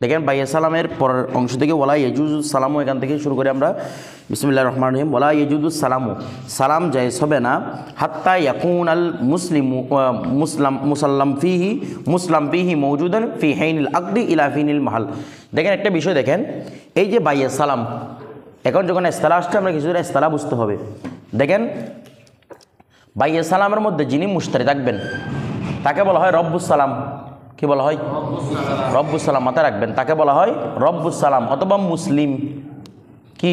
দেখেন বাইয়া সালামের পরের অংশ থেকে ওয়ালা ইয়াজুজুস সালামু, এখান থেকে শুরু করে আমরা বিসমিল্লাহির রহমানির রহিম। ওয়ালা ইয়াজুজুস সালামু, সালাম জায়েজ হবে না হাত্তা ইয়াকুন আল মুসলিমু মুসাল্লাম ফিহি মওজুদান ফি হাইনিল আকদি ইলা ফিনিল মাহাল। দেখেন একটা বিষয় দেখেন, এই যে বাইয়া সালাম, এখন যখন ইস্তালা আসছে আমরা কিছুটা ইস্তালা বুঝতে হবে। দেখেন বাইয়া সালামের মধ্যে যিনি মুশতারি থাকবেন তাকে বলা হয় রব্বুস সালাম। কি বলা হয়? রব্বুস সালাম, মাথায় রাখবেন, তাকে বলা হয় রব্বুস সালাম অথবা মুসলিম। কি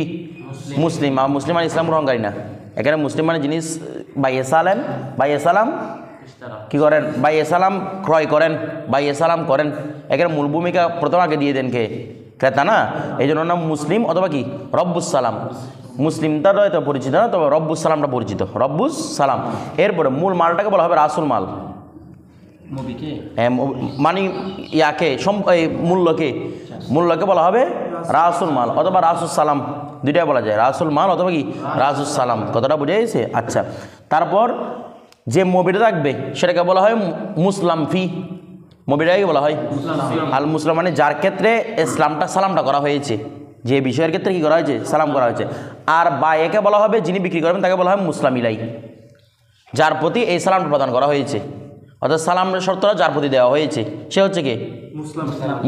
মুসলিম? আর মুসলিম মানে ইসলাম গ্রহণকারী না, এখানে মুসলিম মানে যিনি বাইয়া সালাম কি করেন, বাইয়া সালাম ক্রয় করেন, বাইয়া সালাম করেন। এখানে মূল ভূমিকা প্রথম আগে দিয়ে দেন কে? ক্রেতা না, এই জন্য নাম মুসলিম অথবা কি রব্বুস সালাম। মুসলিমটা হয়তো পরিচিত না, তবে রব্বুস সালামটা পরিচিত, রব্বুস সালাম। এরপরে মূল মালটাকে বলা হবে রাসুল মাল, মানে ইয়াকে মূল্যকে বলা হবে রাসুল মাল অথবা রাসুল সালাম, দুইটাই বলা যায়, রাসুল মাল অথবা কি রাসুল সালাম। কথাটা বুঝে গেছে? আচ্ছা, তারপর যে মবিটা থাকবে সেটাকে বলা হয় মুসলাম ফি। মবিটাকে বলা হয় আল মুসলাম, মানে যার ক্ষেত্রে ইসলামটা সালামটা করা হয়েছে, যে বিষয়ের ক্ষেত্রে কি করা হয়েছে, সালাম করা হয়েছে। আর বায়েকে বলা হবে, যিনি বিক্রি করবেন তাকে বলা হয় মুসলাম ইলাই, যার প্রতি এই সালামটা প্রদান করা হয়েছে, অর্থাৎ সালামের শর্তটা যার প্রতি দেওয়া হয়েছে সে হচ্ছে কি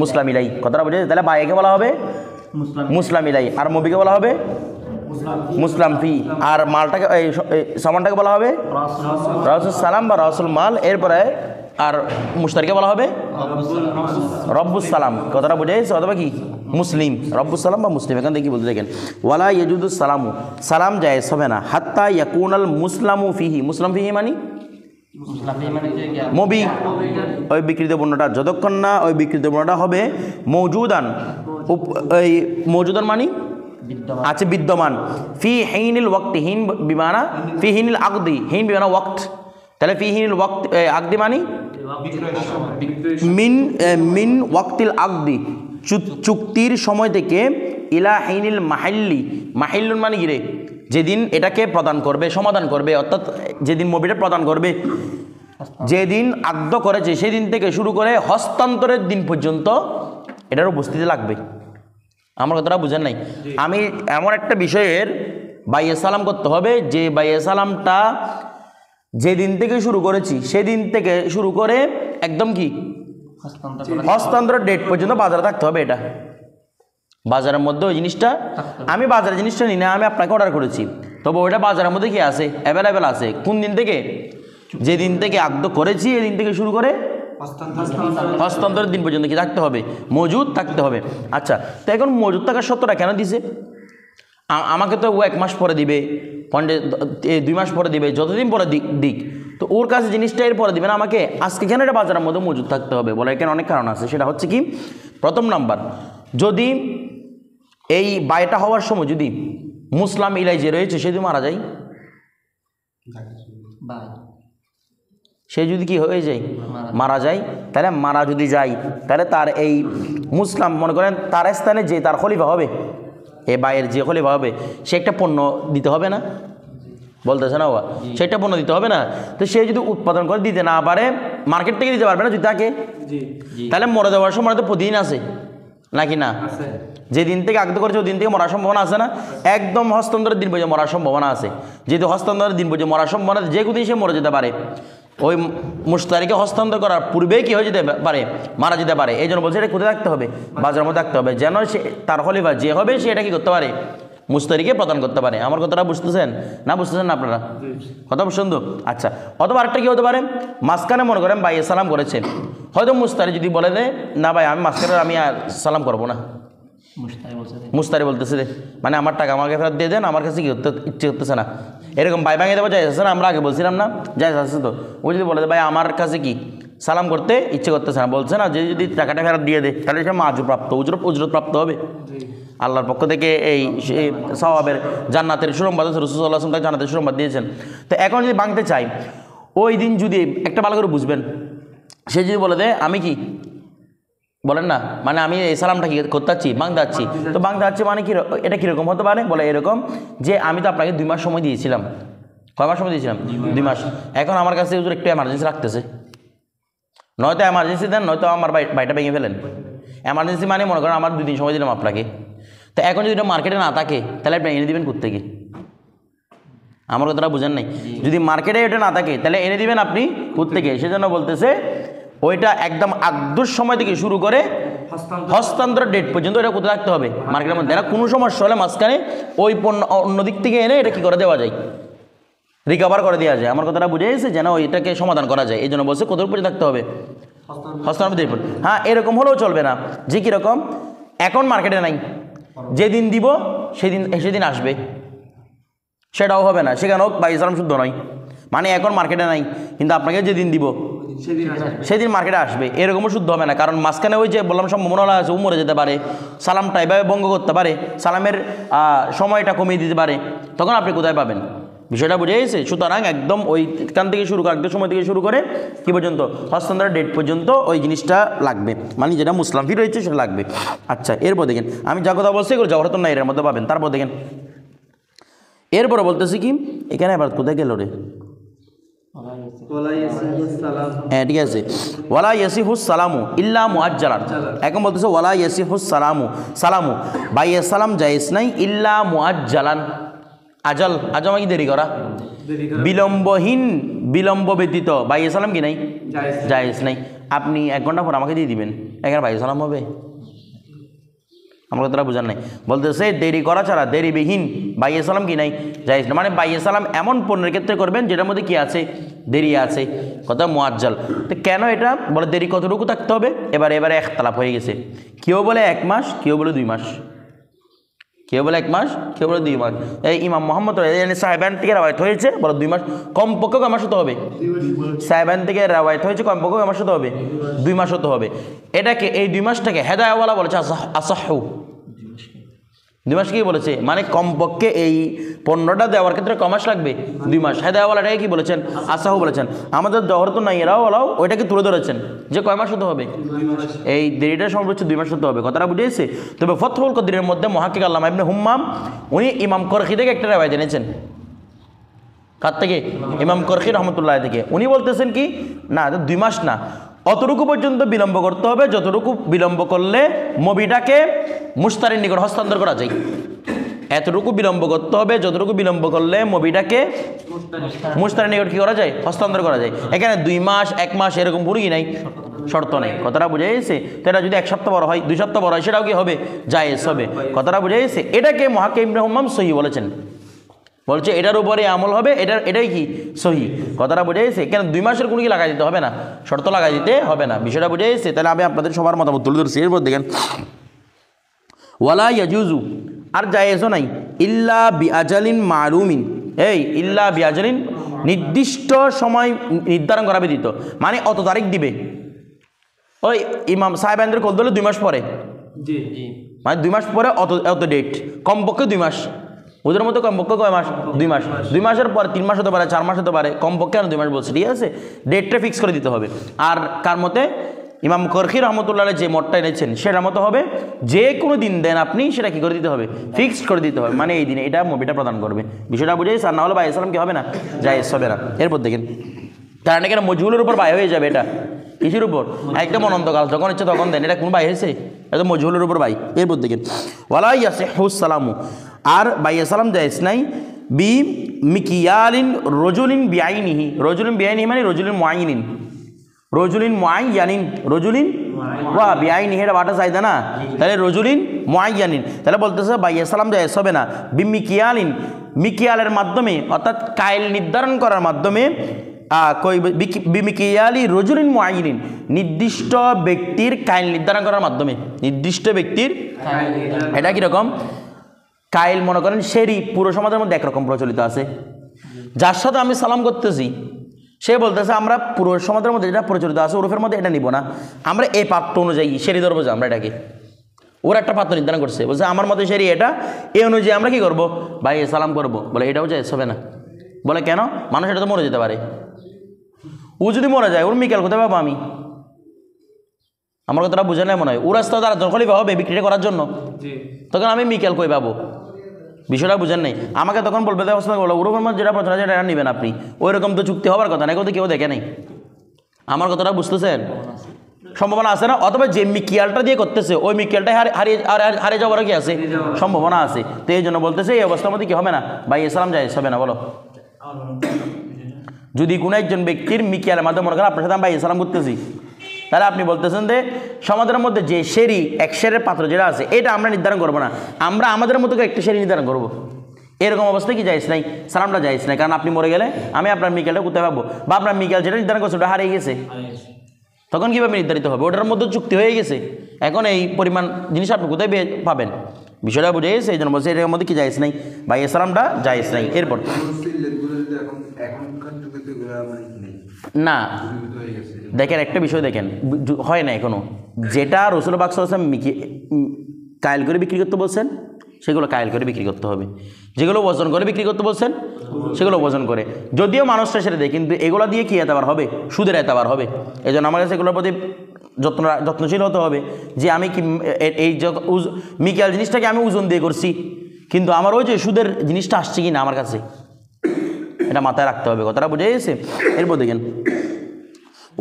মুসলাম ইলাই। কথাটা বুঝে? তাহলে বায়েকে বলা হবে মুসলাম ইলাই, আর মবিকে বলা হবে মুসলাম ফি, আর মালটাকে এই সামানটাকে বলা হবে রাসুল সালাম বা রাসুল মাল। এরপরে আর মুশতারিকে বলা হবে রব্বুস সালাম। কথাটা বুঝে গেছে? অথবা কি মুসলিম, রব্বুস সালাম বা মুসলিম। এখান থেকে কি বলতে দেখেন, ওয়ালা ইয়াজুদুস সালামু, সালাম জায়েজ হবে না হাত্তা ইয়াকুনাল মুসলামু ফিহি। মুসলাম ফিহি মানে মবি, ওই বিকৃত পণ্যটা, যতক্ষণ না ওই বিকৃত পণ্যটা হবে মৌজুদান, ওই মৌজুদান মানে আছে বিদ্যমান, ফি হিনিল ওয়াক্তি, হিন বিমানা ফি হিনিল আকদি, হিন বিমানা ওয়াক্ত, তাহলে ফি হিনিল ওয়াক্ত আকদি মানে মিন ওয়াক্তিল আকদি, চুক্তির সময় থেকে, ইলা হিনিল মাহিল্লি, মাহিল্লুন মানে কি রে, যেদিন এটাকে প্রদান করবে, সমাধান করবে, অর্থাৎ যেদিন মবিটা প্রদান করবে, যেদিন আদ্য করেছে সেদিন থেকে শুরু করে হস্তান্তরের দিন পর্যন্ত এটার উপস্থিতি লাগবে। আমার কথাটা বুঝেন নাই? আমি এমন একটা বিষয়ের বাইয়া সালাম করতে হবে যে বাইয়া সালামটা যেদিন থেকে শুরু করেছি সেদিন থেকে শুরু করে একদম কি হস্তান্তরের ডেট পর্যন্ত বাজারে থাকতে হবে। এটা বাজারের মধ্যে ওই জিনিসটা, আমি বাজারের জিনিসটা নিই না, আমি আপনাকে অর্ডার করেছি, তবে ওইটা বাজারের মধ্যে কি আছে, অ্যাভেলেবেল আছে। কোন দিন থেকে? যেদিন থেকে আদ্য করেছি এদিন থেকে শুরু করে হস্তান্তরের দিন পর্যন্ত কি থাকতে হবে, মজুদ থাকতে হবে। আচ্ছা, তো এখন মজুদ থাকার সত্যটা কেন দিছে? আমাকে তো ও 1 মাস পরে দিবে, 2 মাস পরে দিবে, যতদিন পরে দিক, তো ওর কাছে জিনিসটা এর পরে দিবে না আমাকে, আজকে কেন এটা বাজারের মধ্যে মজুদ থাকতে হবে? বলে এখানে অনেক কারণ আছে। সেটা হচ্ছে কি, প্রথম নাম্বার, যদি এই বায়টা হওয়ার সময় যদি মুসলাম ইলাই যে রয়েছে সে যদি মারা যায়, সে যদি কি হয়ে যায়, মারা যায়, তাহলে মারা যদি যায় তাহলে তার এই মুসলাম, মনে করেন তার স্থানে যে তার খলিফা হবে, এই বায়ের যে খলিফা হবে, সে একটা পণ্য দিতে হবে না, বলতেছে না বাবা, সে একটা পণ্য দিতে হবে না। তো সে যদি উৎপাদন করে দিতে না পারে, মার্কেট থেকে দিতে পারবে না যদি তাকে, তাহলে মরে যাওয়ার সময় তো প্রতিদিন আছে নাকি না? যেদিন থেকে আগ্রহ করেছে ওই দিন থেকে মরার সম্ভাবনা আছে না? একদম হস্তান্তরের দিন পর্যন্ত মরার সম্ভাবনা আছে। যেহেতু হস্তান্তরের দিন পর্যন্ত মরার সম্ভাবনা, যে কোনোদিন সে মরে যেতে পারে, ওই মুশতারিকে হস্তান্তর করার পূর্বেই কি হয়ে যেতে পারে, মারা যেতে পারে। এই জন্য বলছে এটা কোথায় থাকতে হবে, বাজারের মধ্যে থাকতে হবে, যেন সে তার খলিফা যে হবে সে এটা কি করতে পারে, মুশতারিকে প্রদান করতে পারে। আমার কথাটা বুঝতেছেন না? বুঝতেছেন না আপনারা? কথা বুঝছেন তো? আচ্ছা, অথবা আরেকটা কি হতে পারে, মাঝখানে মনে করেন ভাই সালাম করেছেন, হয়তো মুশতারি যদি বলে দেয় না ভাই আমি মাঝখানে আমি আর সালাম করবো না, মুশতারি বলতেছে মানে আমার টাকা আমাকে ফেরত দিয়ে দেন, আমার কাছে কি করতে ইচ্ছে করতেছে না, এরকম ভাই ভাঙিয়ে দেবো, যাই আছে না, আমরা আগে বলছিলাম না, যাই আছে তো, ও যদি বলে ভাই আমার কাছে কি সালাম করতে ইচ্ছে করতেছে না, বলছে না, যে যদি টাকাটা ফেরত দিয়ে দেয় তাহলে সে মাজুপ্রাপ্ত, উজরত প্রাপ্ত হবে আল্লাহর পক্ষ থেকে। এই সওয়াবের জান্নাতের সুসংবাদ রাসূল সাল্লাল্লাহু আলাইহি ওয়াসাল্লাম জান্নাতের সুসংবাদ দিয়েছেন। তো এখন যদি ভাঙতে চাই, ওই দিন যদি একটা ভালো করে বুঝবেন, সে যদি বলে দেয় আমি কি বলেন না, মানে আমি এই সালামটা কি করতে চাচ্ছি, ভাঙতে চাচ্ছি, তো ভাঙতে চাচ্ছি মানে কি, এটা কীরকম হতে পারে? বলে এরকম যে আমি তো আপনাকে 2 মাস সময় দিয়েছিলাম। কয় মাস সময় দিয়েছিলাম? 2 মাস। এখন আমার কাছে একটু এমার্জেন্সি রাখতেছে, নয়তো এমার্জেন্সি দেন, নয়তো আমার বাড়িটা ভেঙে ফেলেন। এমার্জেন্সি মানে মনে করেন আমার 2 দিন সময় দিলাম আপনাকে, তো এখন যদি এটা মার্কেটে না থাকে তাহলে আপনি এনে দেবেন কোত্থেকে? আমার কথাটা বুঝেন নাই। যদি মার্কেটে এটা না থাকে তাহলে এনে দিবেন আপনি কোত্থেকে? সেজন্য বলতেছে ওইটা একদম আগদুর সময় থেকে শুরু করে হস্তান্তর ডেট পর্যন্ত এটা কোথায় রাখতে হবে? মার্কেটের মধ্যে। এটা কোনো সমস্যা হলে মাঝখানে ওই পণ্য অন্য দিক থেকে এনে এটা কি করে দেওয়া যায়? রিকভার করে দেওয়া যায়। আমার কথাটা বুঝে গেছে? যেন এটাকে সমাধান করা যায়, এই জন্য বলছে কোথার উপরে থাকতে হবে? হস্তান্তর ডেট। হ্যাঁ, এরকম হলেও চলবে না যে কীরকম এখন মার্কেটে নাই, যেদিন দিব সেদিন আসবে, সেটাও হবে না। সেখানেও বাইসালাম শুদ্ধ নয়, মানে এখন মার্কেটে নাই কিন্তু আপনাকে যেদিন দিব সেদিন মার্কেটে আসবে, এরকমও শুদ্ধ হবে না। কারণ মাঝখানে ওই যে বললাম সম্ভাবনা আছে, ও মরে যেতে পারে, সালামটা এভাবে ভঙ্গ করতে পারে, সালামের সময়টা কমিয়ে দিতে পারে, তখন আপনি কোথায় পাবেন? বিষয়টা বুঝে গেছে? সুতরাং একদম ওইখান থেকে শুরু করে একদম সময় থেকে শুরু করে কি পর্যন্ত? হস্তান্তরের ডেট পর্যন্ত ওই জিনিসটা লাগবে, মানে যেটা মুসলাম ফি রয়েছে সেটা লাগবে। আচ্ছা, এরপর দেখেন আমি যা কথা বলছি এগুলো জওহরাতুন নাইরের মধ্যে পাবেন। তারপর দেখেন এরপরে বলতেছি কি, এখানে আবার কোথায় গেল রে? হ্যাঁ, ঠিক আছে। ওয়ালা ইয়াসিহুস সালামু ইল্লা মুআজ্জালান। এখন বলতেছে ওয়ালা ইয়াসিহুস সালামু বাইয়ে সালাম জায়েজ নাই ইল্লা মুআজ্জালান। আজল কি দেরি করা, বিলম্বহীন, বিলম্ব ব্যতীত বাইয়ে সালাম কি নাই? জায়েজ নাই। আপনি 1 ঘন্টা পর আমাকে দিয়ে দিবেন, এখানে বাইয়ে সালাম হবে? আমরা তারা বোঝার নাই। বলতেছে দেরি করা ছাড়া, দেরিবিহীন বাইয়ে সালাম কি নাই? জায়েজ না। মানে বাইয়ে সালাম এমন পণ্যের ক্ষেত্রে করবেন যেটার মধ্যে কি আছে? দেরি আছে। কথা মুআজ্জাল। তো কেন এটা বলে দেরি কতটুকু থাকতে হবে? এবারে ইখতিলাফ হয়ে গেছে। কেউ বলে 1 মাস, কেউ বলে 2 মাস, কেউ বলে 1 মাস, কেউ বলে 2 মাস। এই ইমাম মোহাম্মদ সাহেবান থেকে রাওয়ায়াত হয়েছে বলে 2 মাস, কমপক্ষে কয় মাস হতে হবে? সাহেবান থেকে রাওয়ায়াত হয়েছে কমপক্ষে কয় মাস হতে হবে? 2 মাস হতে হবে। এটাকে এই 2 মাসটাকে হেদায়াওয়ালা বলেছে আসাহু। 2 মাস কি বলেছে? মানে কমপক্ষে এই পণ্যটা দেওয়ার ক্ষেত্রে কয় মাস লাগবে? 2 মাস। হেদায়াওয়ালাটাকে কি বলেছেন? আসাহু বলেছেন। আমাদের জওহরাতুন নাইরাওয়ালাও ওইটাকে তুলে ধরেছেন যে কয় মাস হতে হবে? এই দেরিটা সর্বোচ্চ 2 মাস হতে হবে। কথাটা বুঝেছে? তবে ফতহুল কদিরের মধ্যে মুহাক্কিক আল্লামা ইবনে হুম্মাম উনি ইমাম করখি থেকে একটা রিওয়ায়াত এনেছেন। কার থেকে? ইমাম করখি রহমতুল্লাহ থেকে। উনি বলতেছেন কি, না 2 মাস না, অতটুকু পর্যন্ত বিলম্ব করতে হবে যতটুকু বিলম্ব করলে মবিটাকে মুশতারির নিকট হস্তান্তর করা যায়। এতটুকু বিলম্ব করতে হবে যতটুকু বিলম্ব করলে মবিটাকে মুশতারির নিকট কি করা যায়? হস্তান্তর করা যায়। এখানে 2 মাস 1 মাস এরকম পুরো কি নাই, শর্ত নেই। কথাটা বুঝে গেছে? তো এটা যদি 1 সপ্তাহ বড় হয়, 2 সপ্তাহ বড় হয়, সেটাও কি হবে? জায়েজ হবে। কথাটা বুঝে গেছে? এটাকে মুহাক্কিক ইবনে হুম্মাম সহি বলেছেন, বলছে এটার উপরে আমল হবে, এটাই কি সহি। কথাটা বুঝে গেছে? কেন 2 মাসের কোনো কি লাগাই দিতে হবে না, শর্ত লাগাই দিতে হবে না। বিষয়টা বুঝে গেছে? তাহলে আমি আপনাদের সবার মতামত তুলে ধরছি। এরপর দেখেন ওয়ালা ইয়াজুজু, আর জায়েজও নাই, ইল্লা বিআজালিন মালুমিন। এই ইল্লা বিআজালিন, নির্দিষ্ট সময় নির্ধারণ করা ব্যতীত। মানে অত তারিখ দিবে, ওই ইমাম সাহেবানদের কল দিলে 2 মাস পরে, মানে 2 মাস পরে অত ডেট, কমপক্ষে 2 মাস। ওদের মতো কমপক্ষে কয় মাস? 2 মাস। 2 মাসের পরে 3 মাস হতে পারে, 4 মাস হতে পারে, কমপক্ষে আর 2 মাস বলছে। ঠিক আছে, ডেটটা ফিক্স করে দিতে হবে। আর কার মতে? ইমাম করখি রহমতুল্লাহ যে মতটা এনেছেন সেটার মতো হবে, যে কোনো দিন দেন আপনি সেটা কি করে দিতে হবে? ফিক্সড করে দিতে হবে, মানে এই দিনে এটা মুভিটা প্রদান করবে। বিষয়টা বুঝেছি? আর না হলে বাইয়ে সালাম কি হবে না? জায়েজ হবে না। এরপর দেখেন, কারণ এখানে মজহুলের উপর বাই হয়ে যাবে। এটা কিসের উপর? একদম অনন্তকাল, যখন ইচ্ছে তখন দেন, এটা কোন বাই হয়েছে? এটা তো মজহুলের উপর বাই। এরপর দেখেন ওয়ালা ইয়াসিহুস সালামু, আর বাইয়ে সালাম জায়েজ নাই, বি মিকিয়ালিন রজুলিন বিআইনিহি। রজুলিন বিআইনিহি মানে রজুলিন মুআইনিন, রজুলিন মুআইয়ানিন, রজুলিন ওয়া বিআইনিহি, এটা বাটা চাইদা না, তাহলে রজুলিন মুআইয়ানিন। তাহলে বলতেছে বাইয়ে সালাম জায়েজ হবে না, বি মিকিয়ালিন, মিকিয়ালের মাধ্যমে, অর্থাৎ কাইল নির্ধারণ করার মাধ্যমে, বিমিকিয়ালি রজুলিন মুআইনিন, নির্দিষ্ট ব্যক্তির কাইল নির্ধারণ করার মাধ্যমে। নির্দিষ্ট ব্যক্তির এটা কীরকম? কাইল মনে করেন শেরি পুরো সমাজের মধ্যে একরকম প্রচলিত আছে। যার সাথে আমি সালাম করতেছি সে বলতেছে আমরা পুরো সমাজের মধ্যে যেটা প্রচলিত আছে ওরফের মধ্যে এটা নিব না, আমরা এই পাত্র অনুযায়ী শেরি ধরবো, যে আমরা এটাকে ওরা একটা পাত্র নির্ধারণ করছে, বলছে আমার মতে শেরি এটা, এই অনুযায়ী আমরা কি করব? ভাই সালাম করবো। বলে এটাও জায়েজ হবে না। বলে কেন? মানুষ এটা তো মরে যেতে পারে, ও যদি মরে যায় ওর মিকাল কোথায় পাবো আমি? আমার কথাটা বুঝে নেই মনে হয়। ও রাস্তা তারা খলিফা হবে বিক্রিটা করার জন্য, তখন আমি মিকাল কই পাবো? বিষয়টা বুঝেন নাই। আমাকে তখন বলবে ওরকম যেটা প্রচার আছে এটা নেবেন আপনি, ওই রকম তো চুক্তি হওয়ার কথা না, এগুলো কেউ দেখে নেই। আমার কথাটা বুঝতেছেন? সম্ভাবনা আছে না, অথবা যে মিকিয়ালটা দিয়ে করতেছে ওই মিকিয়ালটা হারিয়ে যাওয়ার কি আছে, সম্ভাবনা আছে। তো এই জন্য বলতেছে এই অবস্থার মধ্যে কি হবে না, ভাই ইসলাম জায়েজ হবে না। বলো, যদি কোনো একজন ব্যক্তির মিকিয়ালের মাধ্যমে মনে করেন আপনার সাথে আমি ভাই ইসলাম করতেছি, তাহলে আপনি বলতেছেন যে সমাজের মধ্যে যে সেরি এক সেরের পাত্র যেটা আছে এটা আমরা নির্ধারণ করবো না, আমরা আমাদের মতো করে একটা সেরি নির্ধারণ করবো। এরকম অবস্থায় কি জায়েজ নাই, সালামটা জায়েজ নাই। কারণ আপনি মরে গেলে আমি আপনার মিকেলটা কোথায় পাবো, বা আপনার মিকেল যেটা নির্ধারণ করছে ওটা হারিয়ে গেছে, তখন কীভাবে নির্ধারিত হবে, ওটার মধ্যে চুক্তি হয়ে গেছে। এখন এই পরিমাণ জিনিস আপনি কোথায় পাবেন, বিষয়টা বুঝে গেছে। এই জন্য বলছে এটার মধ্যে কি জায়েজ নাই, ভাই সালামটা জায়েজ নাই। এরপর না দেখেন একটা বিষয় দেখেন, হয় না এখনো, যেটা রসুল পাক সাল্লাল্লাহু আলাইহি ওয়াসাল্লাম কায়েল করে বিক্রি করতে বলছেন সেগুলো কায়েল করে বিক্রি করতে হবে, যেগুলো ওজন করে বিক্রি করতে বলছেন সেগুলো ওজন করে। যদিও মানুষটা সেটা দেয়, কিন্তু এগুলো দিয়ে কী এতবার হবে, সুদের এতবার হবে। এই জন্য আমার কাছে এগুলোর প্রতি যত্নশীল হতে হবে যে আমি কি এই মিকেল জিনিসটাকে আমি ওজন দিয়ে করছি, কিন্তু আমার ওই যে সুদের জিনিসটা আসছে কি না আমার কাছে, এটা মাথায় রাখতে হবে। কথাটা বুঝে গেছে? এরপর দেখেন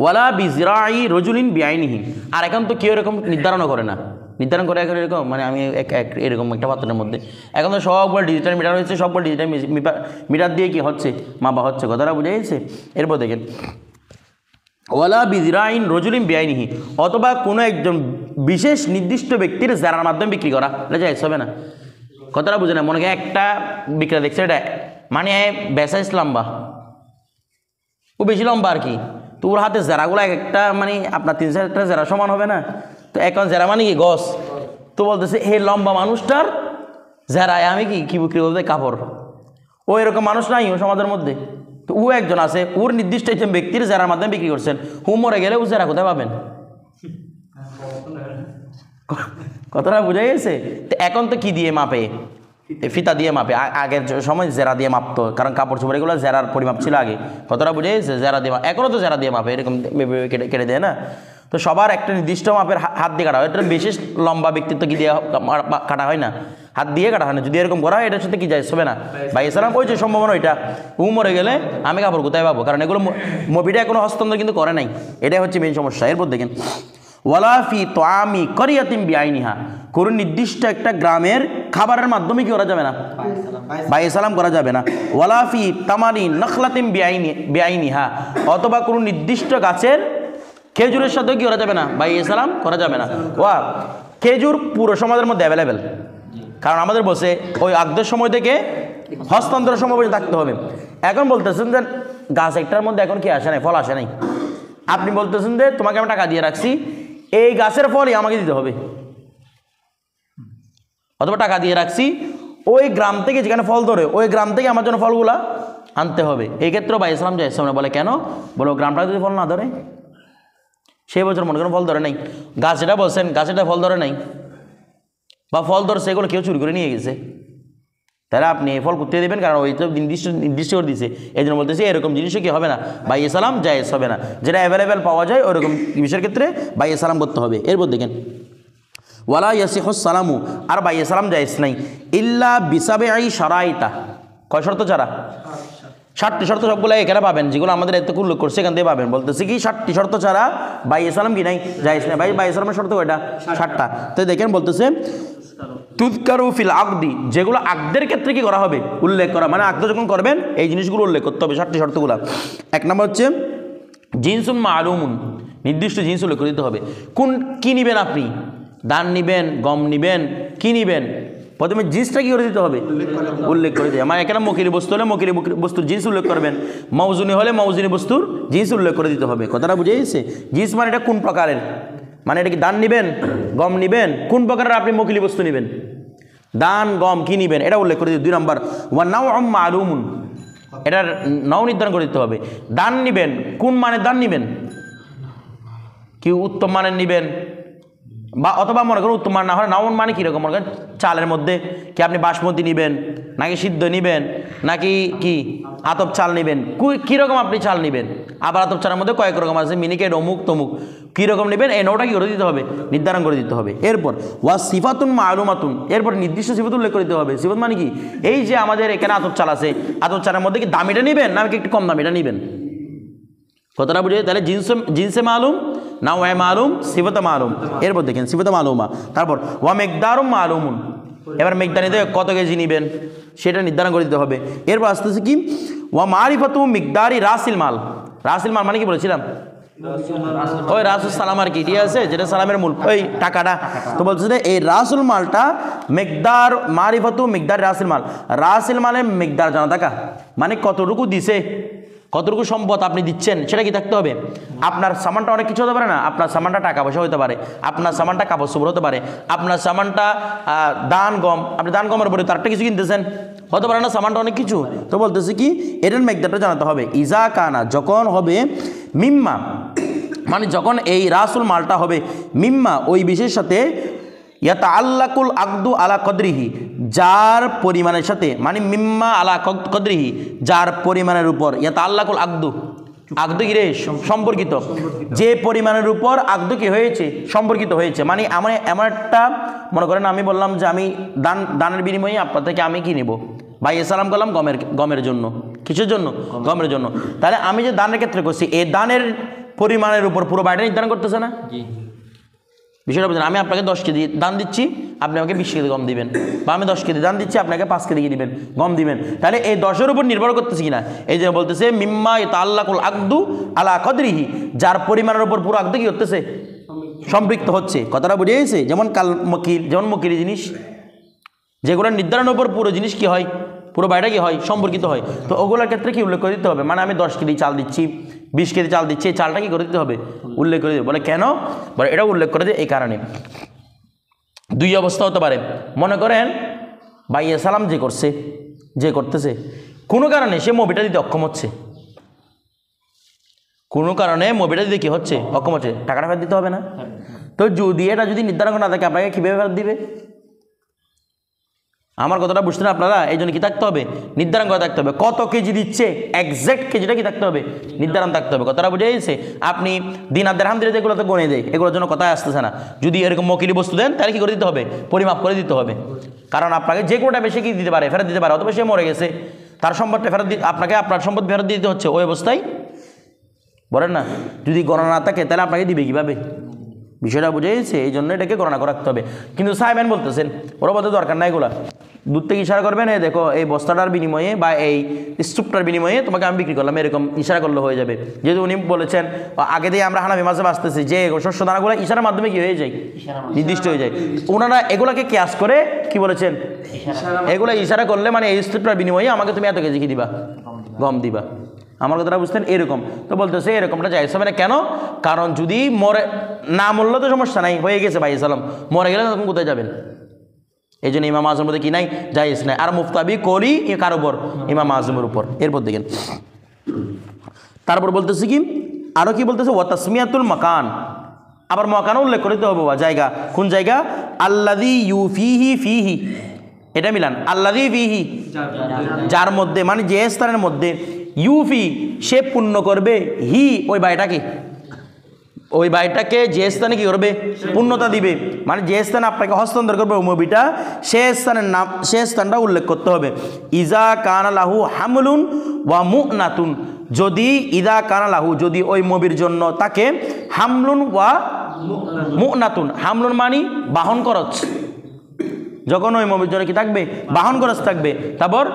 ওয়ালা বিজরাই রজুলিন বিআইনিহি। আর এখন তো কেউ এরকম নির্ধারণও করে না, নির্ধারণ করে এখন এরকম মানে আমি এরকম একটা পাত্রের মধ্যে, এখন তো সবগুলো ডিজিটাল মিটার হয়েছে, সবগুলো ডিজিটাল মিটার দিয়ে কি হচ্ছে, মাপা হচ্ছে। কথাটা বুঝে গেছে? এরপর দেখেন ওয়ালা বিজরাইন রজুলিন বিআইনিহি, অথবা কোনো একজন বিশেষ নির্দিষ্ট ব্যক্তির জারার মাধ্যমে বিক্রি করা, এটা জায়েজ হবে না। কথাটা বুঝে না, মনে হয় একটা বিক্রেতা দেখছে এটা মানে বেসাইজ লম্বা, ও বেশি লম্বা আর কি, তো ওর হাতে জেরাগুলো একটা মানে আপনার 3-4টা জেরা সমান হবে না, তো এখন জেরা মানে কি গস, তো বলতেছে এই লম্বা মানুষটার জেরায় আমি কি বিক্রি করতে কাপড়। ও এরকম মানুষ নাই ও সমাজের মধ্যে, তো ও একজন আছে, ওর নির্দিষ্ট একজন ব্যক্তির জেরার মাধ্যমে বিক্রি করছেন, হু মরে গেলে ও জেরা কোথায় পাবেন? কথাটা বুঝা গেছে? তো এখন তো কি দিয়ে মাপে, ফিতা দিয়ে মাপে, আগের সময় জেরা দিয়ে মাপতো, কারণ কাপড় চোপড় এগুলো জেরার পরিমাপ ছিল আগে। কথাটা বুঝে গেছে? জেরা দিয়ে এখনও তো জেরা দিয়ে মাপে, এরকম কেটে দেয় না। তো সবার একটা নির্দিষ্ট মাপের হাত দিয়ে কাটা হয়, এটা বিশেষ লম্বা ব্যক্তিত্ব কি দিয়ে কাটা হয় না, হাত দিয়ে কাটা হয় না। যদি এরকম করা হয় এটার সাথে কি যায় হবে না, ভাই ইসলাম ওই যে সম্ভাবনা ওইটা উ মরে গেলে আমি কাপড় কোথায় পাবো, কারণ এগুলো মবিটা এখনো হস্তান্তর কিন্তু করে নাই, এটাই হচ্ছে মেইন সমস্যা। এরপর দেখেন ওয়ালা ফি তোয়ামি করিয়াতিম বিআইনিহা, কোনো নির্দিষ্ট একটা গ্রামের খাবারের মাধ্যমে কি করা যাবে না, ভাই সালাম করা যাবে না। ওয়ালা ফি তামারি নখলাতিম বিআইনিহা, অথবা কোনো নির্দিষ্ট গাছের খেজুরের সাথে কি করা যাবে না, ভাই সালাম করা যাবে না। ওয়া খেজুর পুরো সমাজের মধ্যে অ্যাভেলেবেল, কারণ আমাদের বসে ওই আগদের সময় থেকে হস্তান্তরের সময় পর্যন্ত থাকতে হবে। এখন বলতেছেন যে গাছ একটার মধ্যে এখন কি আসে নাই, ফল আসে নাই, আপনি বলতেছেন যে তোমাকে আমি টাকা দিয়ে রাখছি, এই গাছের ফলই আমাকে দিতে হবে, অথবা টাকা দিয়ে রাখছি ওই গ্রাম থেকে যেখানে ফল ধরে ওই গ্রাম থেকে আমার জন্য ফলগুলা আনতে হবে। এই ক্ষেত্রে ভাই ইসলাম জায়েজ হবে না। বলে কেন? বলো গ্রামটা যদি ফল না ধরে, সেই বছর মনে করেন ফল ধরে নাই, গাছ যেটা বলছেন গাছেটা ফল ধরে নাই বা ফল ধরছে এগুলো কেউ চুরি করে নিয়ে গেছে, তাহলে আপনি এই ফল করতে দেবেন, কারণ ওই তো নির্দিষ্ট করে দিয়েছে। এই জন্য বলতেছি এরকম জিনিসও কি হবে না, ভাই সালাম জায়েজ হবে না। যেটা অ্যাভেলেবেল পাওয়া যায় ওরকম বিষয়ের ক্ষেত্রে ভাই সালাম করতে হবে। এরপর দেখেন ওয়ালা ইয়াসিহুস সালামু, আর ভাই সালাম জায়েজ নাই ইল্লা বিসাবিআই শারাইতা, কয় শর্ত ছাড়া? 60টি শর্ত, সবগুলো এখানে পাবেন, যেগুলো আমাদের এত উল্লেখ করছে এখান থেকে পাবেন। বলতেছি কি 60টি শর্ত ছাড়া ভাই সালাম কি নাই, জায়েজ নাই। ভাই সালামের শর্ত কয়টা? 60টা। তো দেখেন বলতেছে তুযকারু ফিল আকদি, যেগুলো আকদের ক্ষেত্রে কি করা হবে, উল্লেখ করা, মানে আকদ যখন করবেন এই জিনিসগুলো উল্লেখ করতে হবে 60টি শর্তগুলো। এক নম্বর হচ্ছে জিনসুন মালুমুন, নির্দিষ্ট জিনিস উল্লেখ করে দিতে হবে। কি নিবেন আপনি, ধান নিবেন, গম নিবেন, কি নিবেন, প্রথমে জিনিসটা কী করে দিতে হবে, উল্লেখ করে দিতে হবে। মানে এখানে মকিরি বস্তু হলে মকিরি বস্তুর জিনিস উল্লেখ করবেন, মৌজুনি হলে মৌজুনি বস্তুর জিনিস উল্লেখ করে দিতে হবে। কথাটা বুঝে গেছে? জিনিস মানে এটা কোন প্রকারের, মানে এটা কি ধান নিবেন, গম নিবেন, কোন প্রকারের আপনি মকিলি বস্তু নেবেন, ধান গম কি নিবেন এটা উল্লেখ করে দিতে। 2 নম্বর ওয়া নাওউম মালুমুন, এটার নাও নির্ধারণ করে দিতে হবে। ধান নিবেন, কোন মানের ধান নিবেন, কি উত্তম মানের নিবেন, বা অথবা মনে করুন উত্তম মান না হলে নাউন মানে কীরকম, মনে করেন চালের মধ্যে কি আপনি বাসমতি নেবেন, নাকি সিদ্ধ নেবেন, নাকি কি আতপ চাল নেবেন, কীরকম আপনি চাল নেবেন। আবার আতপ চালের মধ্যে কয়েক রকম আছে, মিনিকেট অমুক তমুক, কীরকম নেবেন এই নোটা কী করে দিতে হবে, নির্ধারণ করে দিতে হবে। এরপর ওয়া সিফাতুন মালুমাতুন, এরপর নির্দিষ্ট সিফাত উল্লেখ করে দিতে হবে। সিফাত মানে কি, এই যে আমাদের এখানে আতপ চাল আছে, আতপ চালের মধ্যে কি দামিটা নেবেন নাকি একটু কম দামিটা নেবেন, কথাটা বুঝে? তাহলে জিনসে মালুম নাও এ মালুম সিফাত মালুম, এরপর দেখেন সিফাত মালুমা, তারপর ওয়া মিকদারুম মালুমুন, এবার মিকদার নিতে কত কেজি নেবেন সেটা নির্ধারণ করে দিতে হবে। এরপর আসতেছে কি ওয়া মারিফাতু মিকদারি রাসিল মাল, রাসিল মাল মানে কি বলেছিলাম ওই রাসুল সালাম আর কি, ঠিক আছে, যেটা সালামের মূল ওই টাকাটা। তো বলছে যে এই রাসুল মালটা মিকদার মারিফাতু মিকদার রাসিল মাল, রাসিল মালের মিকদার জানা থাকা মানে কতটুকু দিছে, কতটুকু সম্পদ আপনি দিচ্ছেন সেটা কি থাকতে হবে। আপনার সামানটা অনেক কিছু হতে পারে না, আপনার সামানটা টাকা পয়সা হতে পারে, আপনার সামানটা কাপড় চোপড় হতে পারে, আপনার সামানটা দান গম, আপনি দান গমের পরে তারটা কিছু কিনতেছেন, হতে পারে না সামানটা অনেক কিছু। তো বলতেছে কি এটার মেকদারটা জানাতে হবে। ইজা কানা যখন হবে মিম্মা মানে যখন এই রাসুল মালটা হবে মিম্মা ওই বিষয়ের সাথে ইয়াতা আল্লাকুল আকদু আলা কদরিহি যার পরিমাণের সাথে, মানে মিম্মা আলা কদরিহি যার পরিমাণের উপর, ইয়াতা আল্লাকুল আকদু, আকদু কি রে সম্পর্কিত, যে পরিমাণের উপর আকদু কি হয়েছে সম্পর্কিত হয়েছে। মানে আমার এমন একটা মনে করেন আমি বললাম যে আমি দানের বিনিময়ে আপনার থেকে আমি কি নেব, ভাই সালাম করলাম গমের জন্য, কিসের জন্য, গমের জন্য। তাহলে আমি যে দানের ক্ষেত্রে করছি এই দানের পরিমাণের উপর পুরো বাড়িটা নির্ধারণ করতেছে না বিষয়টা বুঝলেন। আমি আপনাকে 10 কেজি দান দিচ্ছি, আপনি আমাকে 20 কেজি গম দিবেন, বা আমি 10 কেজি দান দিচ্ছি, আপনাকে 5 কেজি দিবেন গম দিবেন। তাহলে এই 10-এর উপর নির্ভর করতেছে কিনা, এই যে বলতেছে মিম্মা ইয়াতাআল্লাকুল আকদু আলা কদরিহি যার পরিমাণের উপর পুরো আকদু কি করতেছে সম্পৃক্ত হচ্ছে। কথাটা বুঝে গেছে। যেমন কাল মকিল, যেমন মকিলি জিনিস যেগুলো নির্ধারণের উপর পুরো জিনিস কি হয়, পুরো বাড়িটা কি হয় সম্পর্কিত হয়। তো ওগুলোর ক্ষেত্রে কি উল্লেখ করে দিতে হবে, মানে আমি 10 কেজি চাল দিচ্ছি, 20 কেজি চাল দিচ্ছি, এই চালটা কি করে দিতে হবে উল্লেখ করে দিতে। বলে কেন, বলে এটা উল্লেখ করে দিয়ে এই কারণে দুই অবস্থা হতে পারে। মনে করেন ভাই সালাম যে করতেছে কোনো কারণে সে মুভিটা দিতে অক্ষম হচ্ছে, কোনো কারণে মুভিটা দিতে কি হচ্ছে অক্ষম হচ্ছে, টাকাটা ফেরত দিতে হবে না। তো যদি এটা যদি নির্ধারণ না থাকে আপনাকে কীভাবে ফেরত দিবে, আমার কথাটা বুঝতেন আপনারা। এই জন্য কি থাকতে হবে নির্ধারণ করা থাকতে হবে, কত কেজি দিচ্ছে এক্সাক্ট কেজিটা কি থাকতে হবে নির্ধারণ থাকতে হবে। কথাটা বুঝে গেছে। আপনি দিন আর দেড়হাম দিলে যেগুলো তো গণে দেয় এগুলোর জন্য কথায় আসতেছে না। যদি এরকম মকিলি বস্তু দেন তাহলে কি করে দিতে হবে পরিমাপ করে দিতে হবে, কারণ আপনাকে যে কোনোটা বেশি কি দিতে পারে ফেরত দিতে পারে, অথবা সে মরে গেছে তার সম্পদটা ফেরত আপনাকে আপনার সম্পদ ফেরত দিতে হচ্ছে ওই অবস্থায়, বলেন না। যদি গণনা না থাকে তাহলে আপনাকে দিবে কীভাবে, বিষয়টা বুঝে গেছে। এই জন্য এটাকে গণনা করে রাখতে হবে। কিন্তু সাহেবেন বলতেছেন ওরা বলতে দরকার নাই, এগুলা দূর থেকে ইশারা করবেন, এই দেখো এই বস্তাটার বিনিময়ে বা এই স্তূপটার বিনিময়ে তোমাকে আমি বিক্রি করলাম, এরকম ইশারা করলে হয়ে যাবে। যেহেতু উনি বলেছেন আগে দিয়ে আমরা হানাফি মাযহাবে আসতেছি যে শস্য দানাগুলো ইশারার মাধ্যমে কি হয়ে যায় নির্দিষ্ট হয়ে যায়। ওনারা এগুলাকে কিয়াস করে কি বলেছেন, এগুলো ইশারা করলে মানে এই স্তূপটার বিনিময়ে আমাকে তুমি এত কেজি কি দিবা গম দিবা। আমার কথাটা বুঝতেন এরকম। তো বলতেছে এরকমটা জায়েজ হবে না। কেন, কারণ যদি মরে না মরলে তো সমস্যা নাই, হয়ে গেছে ভাই সালাম, মরে গেলে তখন কোথায় যাবেন। এই জন্য ইমাম আজমের মধ্যে কি নাই জায়েজ নাই। আর মুফতাবি কলি কার উপর, ইমাম আজমের উপর। এরপর দেখেন তারপর বলতেছে কি আরো কি বলতেছে ওয়া তাসমিয়াতুল মাকান, আবার মাকানও উল্লেখ করতে হবে, জায়গা কোন জায়গা, আল্লাযী ইউফিহি ফিহি, এটা মিলান আল্লাযী ফিহি যার মধ্যে, মানে যে স্থানের মধ্যে, ইউফি সে পূর্ণ করবে, হি ওই বাইটাকে যে স্থানে কি করবে পূর্ণতা দিবে, মানে যে স্থানে আপনাকে হস্তান্তর করবে ওই মুভিটা সে স্থানের নাম, সে স্থানটা উল্লেখ করতে হবে। ইজা কানা লাহু হামলুন ওয়া মুনাতুন, যদি ইদা কানা লাহু যদি ওই মুভির জন্য তাকে হামলুন ওয়া মুনাতুন, হামলুন মানি বাহন খরচ, যখন ওই মুভির জন্য কি থাকবে বাহন খরচ থাকবে। তারপর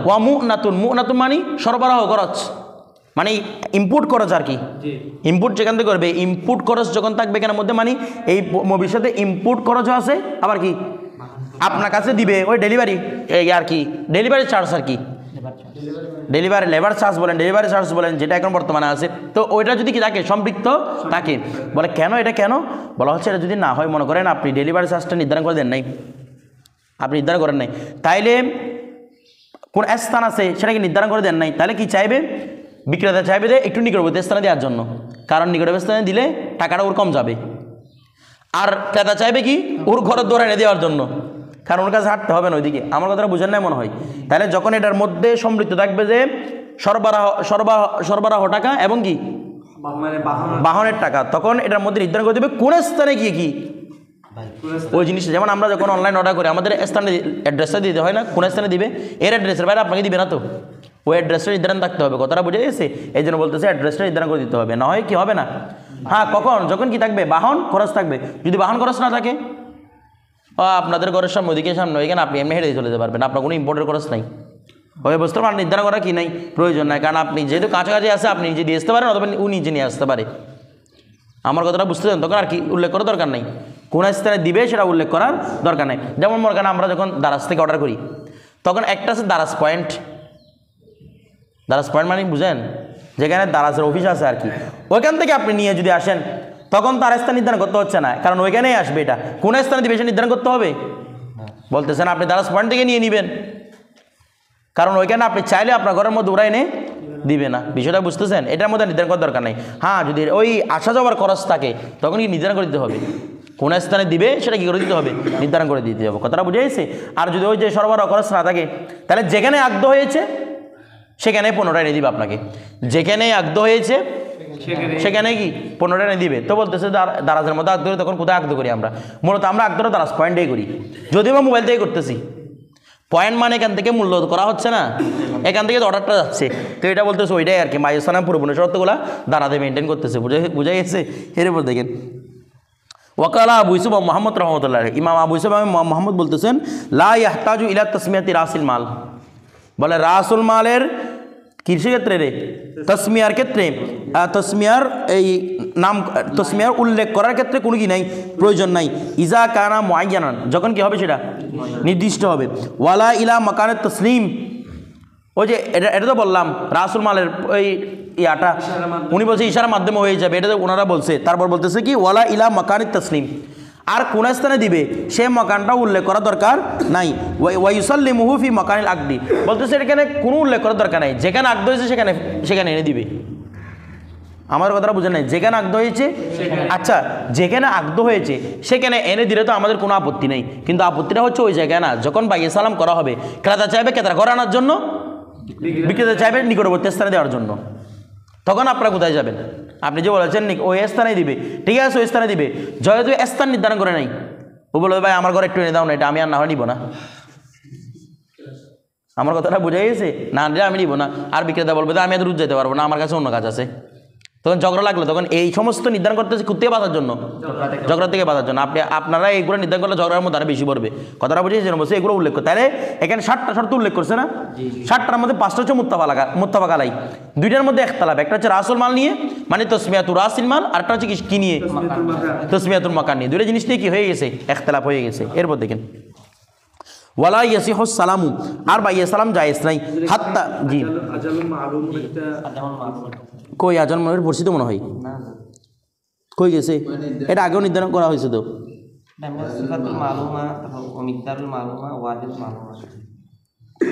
ওয়া মুনাতুন, মুনাতুন মানি সরবরাহ খরচ, মানে ইনপুট খরচ আর কি, ইনপুট যেখান থেকে করবে ইনপুট খরচ যখন থাকবে কেনার মধ্যে, মানে এই মুভির সাথে ইনপুট খরচও আছে, আবার কি আপনার কাছে দিবে ওই ডেলিভারি আর কি, ডেলিভারি চার্জ আর কি, ডেলিভারি লেবার চার্জ বলেন, ডেলিভারি চার্জ বলেন, যেটা এখন বর্তমানে আছে। তো ওইটা যদি কি থাকে সম্পৃক্ত থাকে, বলে কেন এটা কেন বলা হচ্ছে, এটা যদি না হয় মনে করেন আপনি ডেলিভারি চার্জটা নির্ধারণ করে দেন নাই, আপনি নির্ধারণ করেন নাই, তাইলে কোন স্থান আছে সেটাকে নির্ধারণ করে দেন নাই, তাহলে কি চাইবে বিক্রেতা চাইবে যে একটু নিকটবর্তী স্থানে দেওয়ার জন্য, কারণ নিকটবর্তী স্থানে দিলে টাকাটা ওর কম যাবে। আর ক্রেতা চাইবে কি ওর ঘরের দৌড় এনে দেওয়ার জন্য, কারণ ওর কাছে হাঁটতে হবে না ওইদিকে। আমার কথাটা বুঝেন নাই মনে হয়। তাহলে যখন এটার মধ্যে সমৃদ্ধ থাকবে যে সরবরাহ টাকা এবং কি বাহনের টাকা, তখন এটার মধ্যে নির্ধারণ করে দেবে কোন স্থানে গিয়ে কি ওই জিনিসটা। যেমন আমরা যখন অনলাইন অর্ডার করি আমাদের স্থানে অ্যাড্রেসটা দিতে হয় না, কোন স্থানে দিবে, এর অ্যাড্রেসের বাইরে আপনাকে দিবে না, তো ওই অ্যাড্রেসটা নির্ধারণ থাকতে হবে। কথাটা বুঝে গেছে। এই জন্য বলতেছে অ্যাড্রেসটা নির্ধারণ করে দিতে হবে, না হয় কি হবে না হ্যাঁ কখন, যখন কি থাকবে, বাহন খরচ থাকবে। যদি বাহন খরচ না থাকে, আপনাদের ঘরের সামনে ওদিকে সামনে ওইখানে আপনি এমনি হেঁটে চলে যেতে পারবেন, আপনার কোনো ইম্পোর্টের খরচ নাই। ওই বস্তুর মান নির্ধারণ করা কি নাই, প্রয়োজন নাই, কারণ আপনি যেহেতু কাছাকাছি আছে আপনি নিজে দিয়ে আসতে পারেন অথবা ও নিজে নিয়ে আসতে পারে। আমার কথাটা বুঝতে চান, তখন আর কি উল্লেখ করার দরকার নেই, কোন স্থানে দিবে সেটা উল্লেখ করার দরকার নেই। যেমন মনে করেন আমরা যখন দারাজ থেকে অর্ডার করি, তখন একটা আছে দারাজ পয়েন্ট। দারাজ পয়েন্ট মানে বুঝেন, যেখানে দারাজের অফিস আছে আর কি, ওইখান থেকে আপনি নিয়ে যদি আসেন তখন তার স্থান নির্ধারণ করতে হচ্ছে না, কারণ ওইখানেই আসবে। এটা কোন স্থানে দিবে সে নির্ধারণ করতে হবে, বলতেছেন আপনি দারাজ পয়েন্ট থেকে নিয়ে নেবেন, কারণ ওইখানে আপনি চাইলে আপনার ঘরের মধ্যে ওরা এনে দিবে না। বিষয়টা বুঝতেছেন, এটার মধ্যে নির্ধারণ করার দরকার নেই। হ্যাঁ যদি ওই আসা যাওয়ার খরচ থাকে তখন কি নির্ধারণ করে দিতে হবে, কোন স্থানে দিবে সেটা কী করে দিতে হবে, নির্ধারণ করে দিতে হবে। কথাটা বুঝে গেছে? আর যদি ওই যে সরবরাহ খরচ না থাকে, তাহলে যেখানে আগ্ধ হয়েছে সেখানে 15টা এনে দিবে আপনাকে, যেখানে আগ্ধ হয়েছে সেখানে কি 15টা এনে দিবে। তো বলতেছে দারাজের মধ্যে আগ্ধ করি, তখন কোথায় আগ্ধ করি আমরা? মূলত আমরা আগ্ধটা দারাজ পয়েন্টেই করি, যদিও বা মোবাইল থেকে করতেছি। পয়েন্ট মানে এখান থেকে মূল্য করা হচ্ছে না, এখান থেকে অর্ডারটা যাচ্ছে। তো এটা বলতেছে ওইটাই আর কি, মাইসালাম পুরোপুরি শর্তগুলো দাঁড়াতে মেনটেন করতেছে। বুঝে গেছে? এর উপর দেখেন ওয়াকালা আবু ইউসুফ মোহাম্মদ রহমতুল্লাহ, ইমাম আবু ইউসুফ মোহাম্মদ বলতেছেন লা ইয়াহতাজু ইলা তাসমিয়াতি রাসিল মাল, বলে রাসুল মালের কৃষি ক্ষেত্রে রে তসমিয়ার ক্ষেত্রে, তসমিয়ার এই নাম তসমিয়ার উল্লেখ করার ক্ষেত্রে কোনো কি নাই, প্রয়োজন নাই। ইজা কানা মুআয়্যানান, যখন কি হবে সেটা নির্দিষ্ট হবে। ওয়ালা ইলা মাকানের তসলিম, ওই যে এটা তো বললাম রাসুল মালের ওই ইয়াটা উনি বলছে ইশারার মাধ্যমে হয়ে যাবে, এটা তো ওনারা বলছে। তারপর বলতেছে কি ওয়ালা ইলা মাকানের তসলিম, আর কোন স্থানে দিবে সে মকানটাও উল্লেখ করা দরকার নাই। ওয়াইসাল্লিমুহু ফি মাকানিল আকদি, বলতেছে এখানে কোনো উল্লেখ করার দরকার নাই, যেখানে আকদ হয়েছে সেখানে এনে দিবে। আমার কথাটা বুঝেন নাই, যেখানে আকদ হয়েছে, আচ্ছা যেখানে আকদ হয়েছে সেখানে এনে দিলে তো আমাদের কোনো আপত্তি নেই, কিন্তু আপত্তিটা হচ্ছে ওই জায়গায় না, যখন বাইয়ে সালাম করা হবে ক্রেতা চাইবে ক্রেতার ঘরে আনার জন্য, বিক্রেতা চাইবে নিকটবর্তী স্থানে দেওয়ার জন্য, তখন আপনারা কোথায় যাবেন? আপনি যে বলেছেন ওই স্থানে দিবে, ঠিক আছে ওই স্থানে দিবে, যেহেতু স্থান নির্ধারণ করে নাই, ও বলবে ভাই আমার ঘরে একটু এনে দাও না, এটা আমি আর না হয় নিব না। আমার কথাটা বুঝে গেছে? না দিলে আমি নিব না। আর বিক্রেতা বলবে আমি এত রোজ যেতে পারবো না, আমার কাছে অন্য কাজ আছে। তখন ঝগড়া লাগলো, তখন এই সমস্ত নির্ধারণ করতেছে থেকে বাঁচার জন্য, ঝগড়া থেকে বাঁচার জন্য। আপনারা এইগুলো নির্ধারণ করলে ঝগড়ার মধ্যে আরো বেশি পড়বে। কথাটা বুঝেছেন? বলছে এগুলো উল্লেখ করে, তাহলে এখানে 60টা শর্ত উল্লেখ করছে না, 60টার মধ্যে 5টা হচ্ছে মুত্তাফাক আলাই, 2টার মধ্যে ইখতিলাফ, একটা হচ্ছে রাসুল মাল নিয়ে মানে তসমিয়াতুর রাসিল মাল, আর একটা হচ্ছে কি নিয়ে তসমিয়াতুল মাকান নিয়ে, 2টা জিনিস নিয়ে কি হয়ে গেছে, ইখতিলাফ হয়ে গেছে। এরপর দেখেন ওয়ালা ইয়াসিহু সালামু, আর বাইয়ে সালাম জায়েজ নাই হাত্তা জি কই আজান মনে পড়ছি তো মনে হয় কই গেছে, এটা আগেও নির্ধারণ করা হয়েছে তো।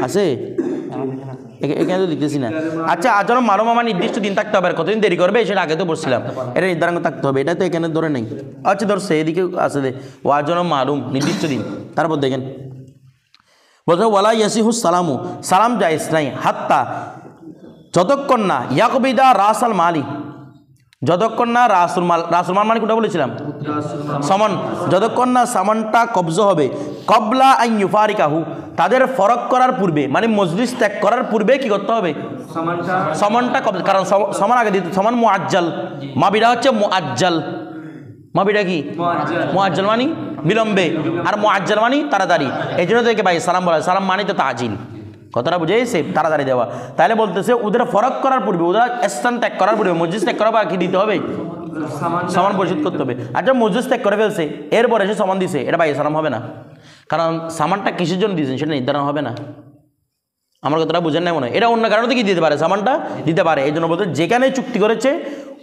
আছে এখানে তো দেখতেছি না। আচ্ছা আজান মালুম আমার নির্দিষ্ট দিন থাকতে হবে, কতদিন দেরি করবে সেটা আগে তো বলছিলাম, এটা নির্ধারণ থাকতে হবে, এটা তো এখানে ধরে নেই। আচ্ছা ধরছে এদিকে আছে দে ও আজান মালুম নির্দিষ্ট দিন। তারপর দেখেন বলছে ওয়ালা ইয়াসিহু সালামু, সালাম জায়েজ নাই হাত্তা যতক্ষণ না ইয়াকবিদা রাসাল মালি, যতক্ষণ না রাসুল মাল মানে কোনটা বলেছিলাম সামান, যতক্ষণ না সামানটা কবজ হবে, কবলা আন ইউফারিকাহু, তাদের ফরক করার পূর্বে মানে মজলিস ত্যাগ করার পূর্বে কি করতে হবে, সামানটা কবজ, কারণ সামান আগে দিতে, সামান মুআজ্জাল, মাবিটা হচ্ছে মুআজ্জাল, মাবিটা কি মুআজ্জাল মানে বিলম্বে, আর মুআজ্জাল মানে তাড়াতাড়ি, এই জন্য থেকে ভাই সালাম বলা, সালাম মানে তো তাজিল। কথাটা বুঝে গেছে? তাড়াতাড়ি দেওয়া। তাহলে বলতেছে ওদের ফরক করার পূর্বে, ওদের স্থান ত্যাগ করার পূর্বে, মসজিদ ত্যাগ করার পর কি দিতে হবে, সামান পরিশোধ করতে হবে। আচ্ছা মসজিদ ত্যাগ করে ফেলছে, এরপরে এসে সামান দিছে, এটা ভাই সালাম হবে না, কারণ সামানটা কিসের জন্য দিয়েছেন সেটা নির্ধারণ হবে না। আমার কথাটা বুঝেন না মনে হয়? এটা অন্য কারণে কি দিতে পারে, সামানটা দিতে পারে। এই জন্য বলতে যেখানে চুক্তি করেছে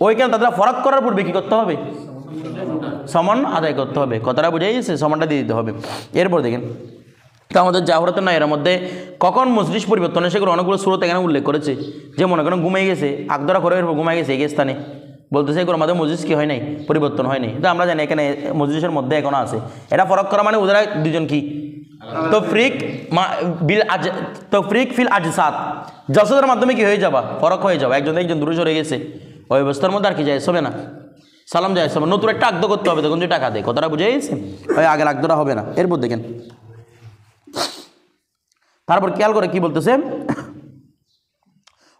ওইখানে তাদের ফরক করার পূর্বে কি করতে হবে, সামান আদায় করতে হবে। কথাটা বুঝে গেছে? সামানটা দিয়ে দিতে হবে। এরপর দেখেন তো আমাদের জাহরাত না, এর মধ্যে কখন মজলিস পরিবর্তন হয় সেগুলো অনেকগুলো সূরত এখানে উল্লেখ করেছে। যে মনে করেন ঘুমিয়ে গেছে, আগদরা করে ঘুমাই গেছে এই স্থানে, বলতেছে এগুলো আমাদের মজলিস কি হয় নাই, পরিবর্তন হয় নাই। তো আমরা জানি এখানে মজলিসের মধ্যে এখনো আছে, এটা ফরক করা মানে ওদের দুজন কি তফরিক ফিল আজসাত, জসদের মাধ্যমে কি হয়ে যাবা, ফরক হয়ে যাবে, একজন দূরে সরে গেছে, ওই অবস্থার মধ্যে আর কি যায় হবে না, সালাম যায় হবে, নতুন একটা আগদ করতে হবে, তখন যে টাকা দেয়। কথাটা বুঝে গেছে? ওই আগের আগদরা হবে না। এরপর দেখেন তারপর খেয়াল করে কি বলতেছে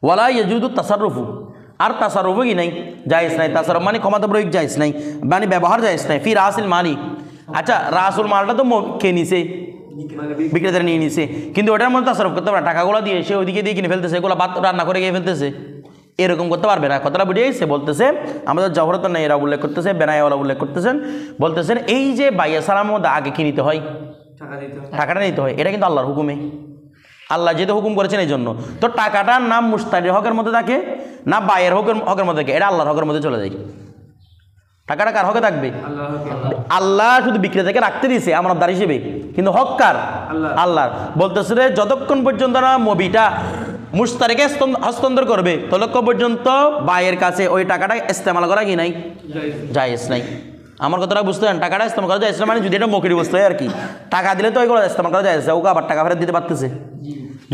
ওয়ালা ইয়াজুদু তাসাররুফু, আর তাসারুফও কি নাই, জায়েজ নাই। তাসারুফ মানে ক্ষমতা প্রয়োগ জায়েজ নাই, মানে ব্যবহার জায়েজ নাই। ফি রাসিল মালি, আচ্ছা রাসুল মালটা তো কে নিছে, বিক্রেতারা নিয়ে নিছে, কিন্তু ওটার মধ্যে তাসারুফ করতে পারে, টাকাগুলো দিয়ে সে ওইদিকে দিয়ে কিনে ফেলতেছে, এগুলো ভাত রান্না করে খেয়ে ফেলতেছে, এরকম করতে পারবে না। কথাটা বুঝে গেছে? বলতেছে আমাদের জহরত নাই এরা উল্লেখ করতেছে, বেনায়াওয়ালা উল্লেখ করতেছেন, বলতেছেন এই যে বাইয়া সালামের মধ্যে আগে কি নিতে হয়, টাকাটা নিতে হয়, এটা কিন্তু আল্লাহর হুকুমে, আল্লাহ যেহেতু হুকুম করেছেন এই জন্য। তো টাকাটার নাম মুস্তারির হকের মধ্যে থাকে না বাইয়ের হকের মধ্যে থাকে, এটা আল্লাহর হকের মধ্যে চলে যায়। টাকাটা কার হকে থাকবে? আল্লাহ শুধু বিক্রেতাকে রাখতে দিয়েছে আমানতদার হিসেবে, কিন্তু হক কার? আল্লাহর। বলতেছে রে যতক্ষণ পর্যন্ত না মবিটা মুস্তারিকে হস্তান্তর করবে ততক্ষণ পর্যন্ত বাইয়ের কাছে ওই টাকাটা ইস্তেমাল করা কি নাই, জায়েজ নাই। আমার কথাটা বুঝতে পারেন? টাকাটা ইস্তেমাল করা জায়েজ না, মানে যদি এটা মকিরি বস্তু হয় আর কি, টাকা দিলে তো ওইগুলো ইস্তেমাল করা জায়েজ, ওকে আবার টাকা ফেরত দিতে পারতেছে।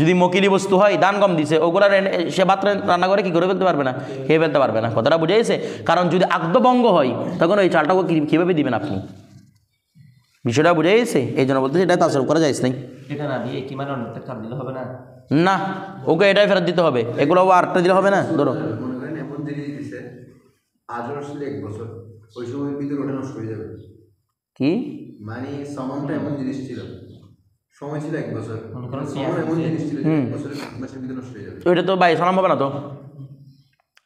যদি মকিলি বস্তু হয়, দান কম দিছে, ওগুলো সে ভাত রান্না করে কি করে ফেলতে পারবে না, খেয়ে ফেলতে পারবে না। কথাটা বুঝে গেছে? কারণ যদি আকদভঙ্গ হয় তখন ওই চালটাকে কীভাবে দিবেন আপনি? বিষয়টা বুঝে গেছে? এই জন্য বলতেছি এটা তাসারুফ করা যায়নি। এটা না দিয়ে কি মানে অন্যটা কাট দিলে হবে না? না, ওকে এটাই ফেরত দিতে হবে, এগুলো আরটা দিলে হবে না। ধরো মনে করেন এমন জিনিস দিছে আজও আসলে 1 বছর, ওই সময়ের ভিতরে ওটা নষ্ট হয়ে যাবে। কি মানে সামানটা এমন জিনিস ছিল, সময় ছিল 1 বছর, এমন জিনিস ছিল 1 বছরের মাসের ভিতরে নষ্ট হয়ে যাবে, ওইটা তো বাইয়ে সালাম হবে না। তো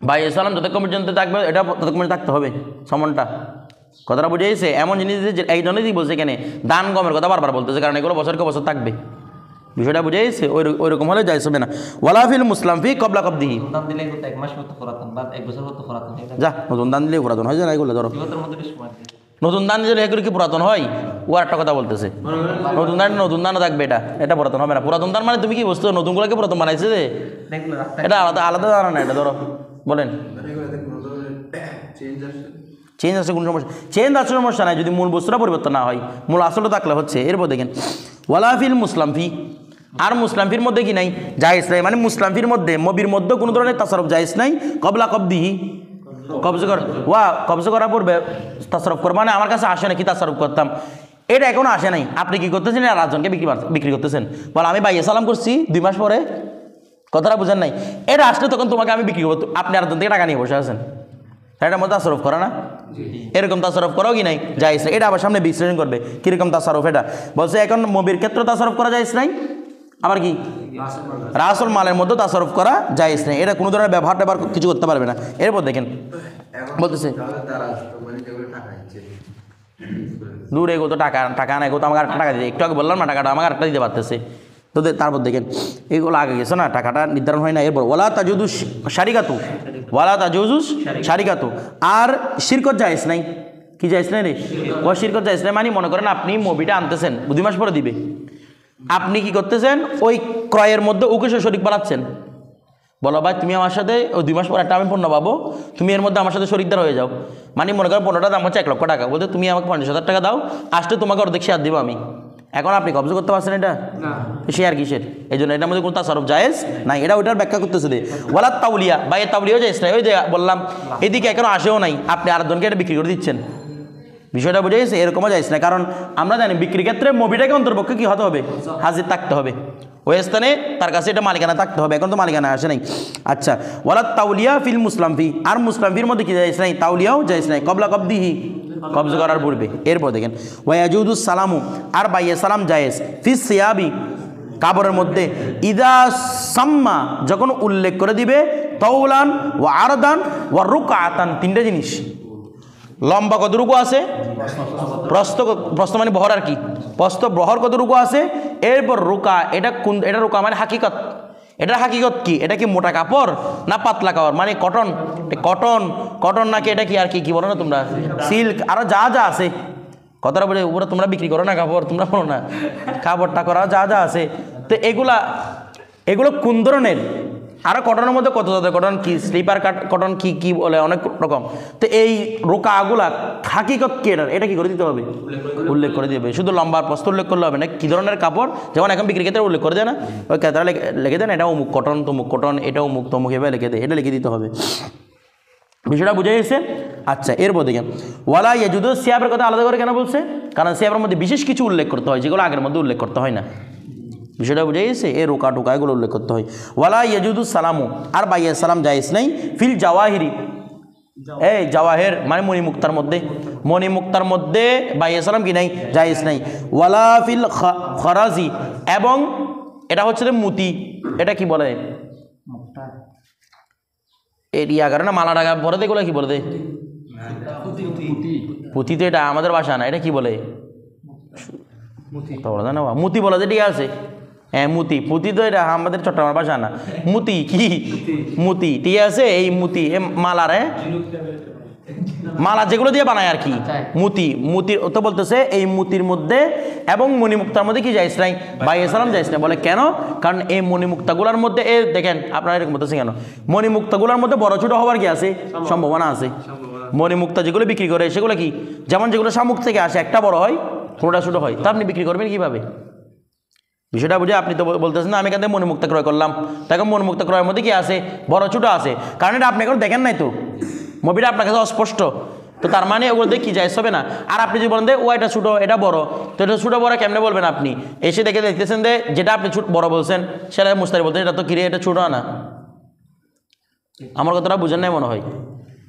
বাইয়ে সালাম যতক্ষণ পর্যন্ত থাকবে এটা ততক্ষণ পর্যন্ত থাকতে হবে সামানটা। কথাটা বুঝে গেছে? এমন জিনিস যে এই জন্যই বলছে এখানে দান গমের কথা বারবার বলতেছে, কারণ এগুলো বছরকে বছর থাকবে। বিষয়টা বুঝে গেছে? ওই রকম হলে যাইছে হবে না। ওয়ালাফিল মুসলাম ফি কবলা কবদিহি, যা নতুন দান দিলে পুরাতন হয় যায় না। এগুলো ধরো নতুন দান দিলে এগুলো কি পুরাতন হয়? ও একটা কথা বলতেছে, নতুন দানও থাকবে, এটা পুরাতন হবে না। পুরাতন দান মানে তুমি কি বস্তু নতুনগুলোকে পুরাতন বানাইছে যে, এটা আলাদা আলাদা দানা না। এটা ধরো বলেন চেঞ্জ আসছে কোনো সমস্যা? চেঞ্জ আসলে সমস্যা নাই যদি মূল বস্তুটা পরিবর্তন না হয়, মূল আসলে থাকলে হচ্ছে। এরপর দেখেন ওয়ালাফিল মুসলাম ফি, আর মুসলাম ফির মধ্যে কি নাই, জায়েজ নাই। মানে মুসলাম ফির মধ্যে মবির মধ্যে কোনো ধরনের তাসারুফ জায়েজ নাই। কবলা কবদিহি, কবজা করার পূর্বে তাসারুফ করবো, মানে আমার কাছে আসে না কি তাসারুফ করতাম, এটা এখনো আসে নাই। আপনি কি করতেছেন? আর আরেকজনকে বিক্রি করতেছেন। বল আমি বাইয়ে সালাম করছি 2 মাস পরে, কথাটা বুঝেন নাই? এটা আসলে তখন তোমাকে আমি বিক্রি করবো, আপনি আরেকজন থেকে টাকা নিয়ে বসে আছেন, এটার মধ্যে তাসারুফ করা না? এরকম তাসারুফ করাও কি নাই, জায়েজ নাই। এটা আবার সামনে বিশ্লেষণ করবে কিরকম তাসারুফ। এটা বলছে এখন মবির ক্ষেত্রে তাসারুফ করা জায়েজ নাই, আবার কি রাসুল মালের মধ্যে তাসারুফ করা জায়েজ নাই। এটা কোনো ধরনের ব্যবহার ট্যাবহার কিছু করতে পারবে না। এরপর দেখেন বলতেছে দূর এগো তো টাকা না, এগো তো আমাকে টাকা দিতে, একটু আগে বললাম না টাকাটা আমাকে আরেকটা দিতে পারতেছে। তো তারপর দেখেন এগুলো আগে গেছে না, টাকাটা নির্ধারণ হয় না। এরপর ওয়ালা তাজুজুস শারিকাতু, আর শিরকত জায়েজ নাই। কি জায়েজ নাই রে? ও শিরকত জায়েজ নাই মানে মনে করেন আপনি মবিটা আনতেছেন 2 মাস পরে দিবে, আপনি কি করতেছেন ওই ক্রয়ের মধ্যে ওকে শরিক বানাচ্ছেন। বলো ভাই তুমি আমার সাথে ওই 2 মাস পর একটা আমি পণ্য পাবো, তুমি এর মধ্যে আমার সাথে শরিকদার হয়ে যাও। মানে মনে করেন পণ্যটার দাম হচ্ছে 1 লক্ষ টাকা, বলতে তুমি আমাকে 50,000 টাকা দাও, আসলে তোমাকে অর্ধেক শেয়ার দিব আমি। এখন আপনি কবজা করতে পারছেন এটা? শেয়ার কিসের? এই জন্য এটার মধ্যে কোনো তাসারুফ জায়েজ নাই। এটা ওইটার ব্যাখ্যা করতেছে দে ওয়ালা তাউলিয়া, বা এই তাউলিয়াও জায়েজ নাই। ওই যে বললাম এদিকে এখনো আসেও নাই, আপনি আরেকজনকে এটা বিক্রি করে দিচ্ছেন। বিষয়টা বুঝে গেছে? এরকমও যাইছে না, কারণ আমরা জানি বিক্রির ক্ষেত্রে মবিটাকে অন্তর্পক্ষে কি হতে হবে, হাজির থাকতে হবে, ওই স্থানে তার কাছে এটা মালিকানা থাকতে হবে। এখন তো মালিকানা আসে নাই। আচ্ছা ওয়ালা তাউলিয়া ফিল মুসলাম ফি, আর মুসলাম ফির মধ্যে কি যাইছে নাই, তাউলিয়াও যাইছে নাই কবলা কবদিহি, কবজা করার পূর্বে। এরপর দেখেন ওয়াজুদুস সালামু, আর বাইয়ে সালাম জায়েজ ফিস সিয়াবি, কাপড়ের মধ্যে ইদা সাম্মা, যখন উল্লেখ করে দিবে তৌলান ওয়া আরদান ওয়া রুকআতান, 3টা জিনিস। লম্বা কতটুকু আছে, প্রস্থ মানে বহর আর কি, প্রস্থ বহর কতটুকু আছে, এরপর রুকা, এটা রুকা মানে হাকিকত। এটার হাকিকত কি? এটা কি মোটা কাপড় না পাতলা কাপড়, মানে কটন নাকি এটা কি আর কি বলো না তোমরা, সিল্ক, আরো যা যা আছে। কথাটা বলে উপরে তোমরা বিক্রি করো না কাপড়, তোমরা বলো না কাপড়টা করা যা যা আছে। তো এগুলো কোন ধরনের? আরও কটনের মধ্যে কত জাতের কটন, কি স্লিপার কটন, কি বলে অনেক রকম। তো এই রোকাগুলা হাকিকত কি এটা কি করে দিতে হবে, উল্লেখ করে দিতে হবে। শুধু লম্বার প্রস্থ উল্লেখ করলে হবে না, কী ধরনের কাপড়, যেমন এখন বিক্রি ক্ষেত্রে উল্লেখ করে দেয় না, ওই ক্রেতারা লিখে দেন এটা অমুক কটন, তমুক কটন, এটা অমুক তমুক, এভাবে লিখে দেয়, এটা লিখে দিতে হবে। বিষয়টা বুঝে গেছে? আচ্ছা এরপর দেখেন ওয়ালা ইয়াজুদু, সিয়াবের কথা আলাদা করে কেন বলছে? কারণ সিয়াবের মধ্যে বিশেষ কিছু উল্লেখ করতে হয় যেগুলো আগের মধ্যে উল্লেখ করতে হয় না। বিষয়টা বুঝে গেছে? এই রোকা টোকা এগুলো উল্লেখ করতে হয়। ওয়ালা ইয়াজুদুস সালামু, আর বাইয়া সালাম জায়েজ নাই ফিল জাওয়াহিরি, এই জাওয়াহের মানে মণিমুক্তার মধ্যে, মণিমুক্তার মধ্যে বাইয়া সালাম কি নাই? জায়েজ নাই। ওয়ালা ফিল খরাজি, এবং এটা হচ্ছে মুতি, এটা কি বলে এরিয়া কারণে মালা টাকা পরে দেগুলো কি বলে দে পুঁথি, তো এটা আমাদের ভাষা না, এটা কি বলে মুতি বলা যে, ঠিক আছে হ্যাঁ মুতি, পুঁতি তো এটা আমাদের চট্টগ্রামের ভাষা না, মুতি কি মুতি, ঠিক আছে এই মুতি মালার, হ্যাঁ মালা যেগুলো দিয়ে বানায় আর কি, মুতি, মুতির তো বলতেছে এই মুতির মধ্যে এবং মণিমুক্তার মধ্যে কি জায়েজ নাই? বাইয়া সালাম জায়েজ নাই। বলে কেন? কারণ এই মণিমুক্তাগুলোর মধ্যে এ দেখেন আপনারা এরকম বলতেছে কেন, মণিমুক্তাগুলোর মধ্যে বড় ছোট হওয়ার কি আছে? সম্ভাবনা আছে। মণিমুক্তা যেগুলো বিক্রি করে সেগুলো কি, যেমন যেগুলো শামুক থেকে আসে একটা বড় হয় কোনোটা ছোট হয়, তা আপনি বিক্রি করবেন কিভাবে? বিষয়টা বুঝে আপনি তো বলতেছেন না আমি এখান থেকে মণিমুক্তা ক্রয় করলাম, তাকে মণিমুক্তা ক্রয়ের মধ্যে কি আছে? বড় ছোট আছে। কারণ এটা আপনি এখন দেখেন নাই তো, মুভিটা আপনার কাছে অস্পষ্ট, তো তার মানে ওগুলো দেখে কি জায়েজ হবে না। আর আপনি যদি বলেন যে ও এটা ছোটো এটা বড়, তো এটা ছোটো বড় কেমনে বলবেন? আপনি এসে দেখে দেখতেছেন যে যেটা আপনি বড় বলছেন সেটা মুস্তারি বলতেন এটা তো কিরে এটা ছোটো না। আমার কথাটা বুঝেন নাই মনে হয়,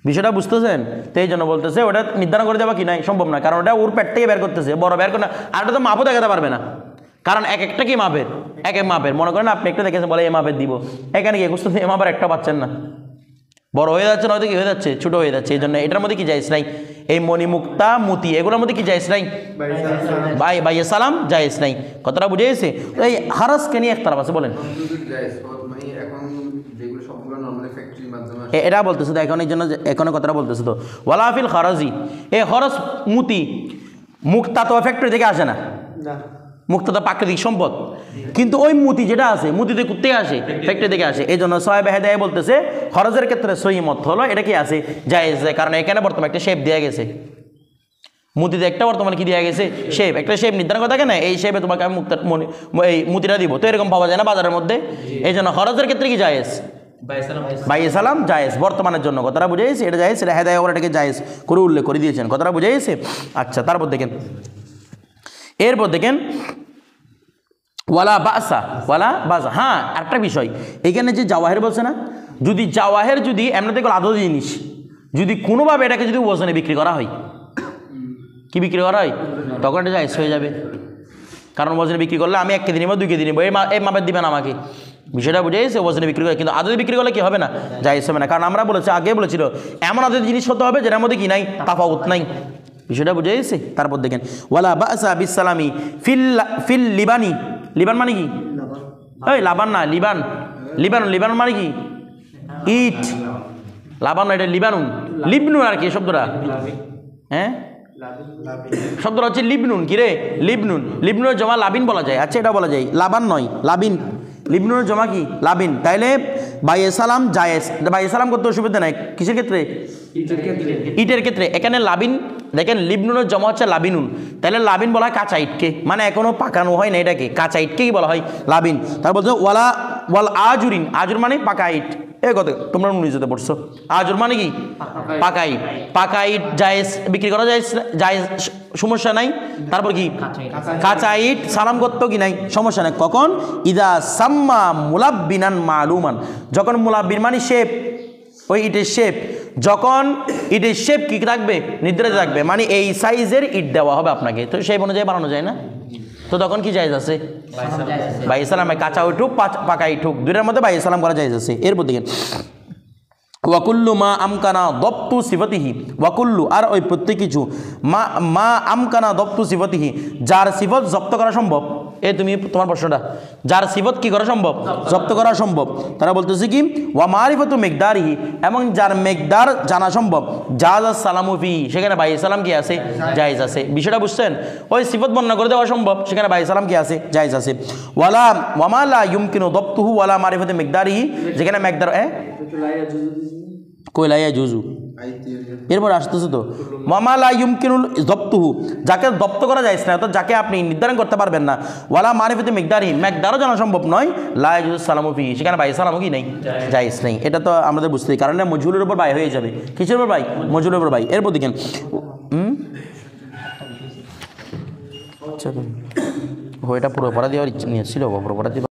বিষয়টা বুঝতেছেন? তো এই জন্য বলতেছে ওটা নির্ধারণ করে দেওয়া কি নাই, সম্ভব না, কারণ ওটা ওর পেট থেকে বের করতেছে, বড় বের করে না, আর ওটা তো মাপও দেখাতে পারবে না, কারণ এক একটা কি মাপের, এক এক মাপের। মনে করেন আপনি একটা দেখেছেন বলে এ মাপের দিব, এখানে গিয়ে বুঝতেছে এ মাপের একটা পাচ্ছেন না, বড় হয়ে যাচ্ছে, নয়তো কি হয়ে যাচ্ছে? ছোট হয়ে যাচ্ছে। এই জন্য এটার মধ্যে কি জায়েজ নাই? এই মণিমুক্তা মুতি এগুলোর মধ্যে কি জায়েজ নাই? বাইয়া সালাম জায়েজ নাই। কথাটা বুঝে গেছে? এই হারাসকে নিয়ে একতারাফ আছে, বলেন এটা বলতেছে তো এখন, এই জন্য এখন কথাটা বলতেছে তো ওয়ালাফিল খরাজি, এই খরচ মুতি মুক্তা তো ফ্যাক্টরি থেকে আসে না, মুক্তা তো প্রাকৃতিক সম্পদ, কিন্তু ওই মুতি যেটা আছে মুতিতে কোথেকে আসে? ফ্যাক্টরি থেকে আসে। এই জন্য সাহেব হেদায়ে বলতেছে খরচের ক্ষেত্রে সহি মত হলো এটা কি আছে? জায়েজ, কারণ এখানে বর্তমানে একটা শেপ দেওয়া গেছে, মুতিতে একটা বর্তমানে কি দেওয়া গেছে? শেপ, একটা শেপ নির্ধারণ করে থাকে না, এই শেপে তোমাকে আমি এই মুতিটা দিব, তো এরকম পাওয়া যায় না বাজারের মধ্যে। এই জন্য খরচের ক্ষেত্রে কি জায়েজ? বাইয়া সালাম জায়েজ বর্তমানের জন্য। কথাটা বুঝে গেছে? এটা জায়েজ, এটা হেদায়ে ওরা এটাকে জায়েজ করে উল্লেখ করে দিয়েছেন। কথাটা বুঝে গেছে? আচ্ছা, তারপর দেখেন, এরপর দেখেন ওয়ালা বাসা, ওয়ালা বাসা। হ্যাঁ একটা বিষয় এখানে যে জাওয়াহের বলছে না, যদি জাওয়াহের যদি এমনিতে কোনো আদৌ জিনিস যদি কোনোভাবে এটাকে যদি ওজনে বিক্রি করা হয়, কি বিক্রি করা হয়, তখন এটা জায়েজ হয়ে যাবে। কারণ ওজনে বিক্রি করলে আমি 1 কেজি নিব 2 কেজি নিব, এই মাপের দিবেন আমাকে, বিষয়টা বুঝে গেছে? ওজনে বিক্রি করে, কিন্তু আদৌ বিক্রি করলে কি হবে না? জায়েজ হবে না। কারণ আমরা বলেছি, আগে বলেছিল এমন আদৌ জিনিস হতে হবে যেটার মধ্যে কি নাই? তাফাউত নাই। বিষয়টা বুঝে গেছে? তারপর দেখেন ওয়ালা বাসা বিসালামি ফিল লিবানি, লিবান মানে কি? এই লাবান না, লিবান, লিবানুন, লিবান মানে কি? ইট, লাবান না, এটা লিবানুন, লিবনুন আর কি শব্দটা, হ্যাঁ শব্দটা হচ্ছে লিবনুন। কি রে? লিবনুন, লিবনুনের জমা লাবিন বলা যায়। আচ্ছা এটা বলা যায়, লাবান নয় লাবিন, লিবনুনের জমা কি? লাবিন। তাইলে বাইয়া সালাম জায়েজ, বাইয়া সালাম করতে অসুবিধা নাই। কিসের ক্ষেত্রে? ইটের ক্ষেত্রে। এখানে লাবিন দেখেন, লিবনুনের জমা হচ্ছে লাবিনুন, তাহলে লাবিন বলা হয় কাঁচা ইটকে, মানে এখনো পাকানো হয় না, এটাকে কাঁচা ইটকেই বলা হয় লাবিন। তারপর বলছে ওয়াল আজুরিন, আজুর মানে পাকা ইট। এ কথা তোমরা নিজেতে পড়ছো, আজুর মানে কি? পাকা ইট। পাকা ইট জায়েজ, বিক্রি করা যায়, জায়েজ, সমস্যা নাই। তারপর কি? কাঁচা ইট সালাম করতো কি নাই? সমস্যা নাই। কখন? ইদা সাম্মা মুলাব্বিনান মালুমান, যখন মুলাব্বিন মানে শেপ, ওই ইটের শেপ, যখন ইটের শেপ কি থাকবে? নির্ধারিত থাকবে, মানে এই সাইজের ইট দেওয়া হবে আপনাকে, তো সেই অনুযায়ী বানানো যায় না, তো তখন কি জায়েজ আছে? বাইয়া সালামে কাঁচা উঠুক পাকা ইঠুক দুইটার মধ্যে বাইয়া সালাম করা জায়েজ আছে। এরপর দেখেন ওয়াকুল্লু মা আমকানা দপ্তু সিফাতিহি, ওয়াকুল্লু আর ওই প্রত্যেক কিছু মা আমকানা দপ্তু সিফাতিহি, যার সিফত জব্দ করা সম্ভব। এ তুমি তোমার প্রশ্নটা, যার সিফত কি করা সম্ভব? জব্দ করা সম্ভব। তারা বলতেছে কি ওয়া মারিফাতু মিকদারিহি, এবং যার মিকদার জানা সম্ভব, জাজ সালামু ফি, সেখানে বাইয়া সালাম কি আছে? জায়েজ আছে। বিষয়টা বুঝছেন? ওই সিফত বর্ণনা করে দেওয়া সম্ভব, সেখানে বাইয়া সালাম কি আছে? জায়েজ আছে। ওয়ামা লা ইউমকিনু দপ্তুহু ওয়ালা মারিফাতু মিকদারিহি, যেখানে মিকদার কইলাইয়া জুজু, এরপর আসতেছে তো মামালা ইউমকিনুল দপ্তুহু, যাকে দপ্ত করা যায় না, অর্থাৎ যাকে আপনি নির্ধারণ করতে পারবেন না, ওয়ালা মারিফাতি মিকদারি, মিকদারও জানা সম্ভব নয়, লা ইয়াজুজু সালামু ফি, সেখানে বাইয়া সালামও কি নেই? জায়েজ নেই। এটা তো আমাদের বুঝতেই, কারণ মজহুলের উপর বাই হয়ে যাবে। কিসের উপর বাই? মজহুলের উপর বাই। এরপর দেখেন ওইটা পুরো পড়া দেওয়ার ইচ্ছা নিয়ে ছিল পুরো পড়া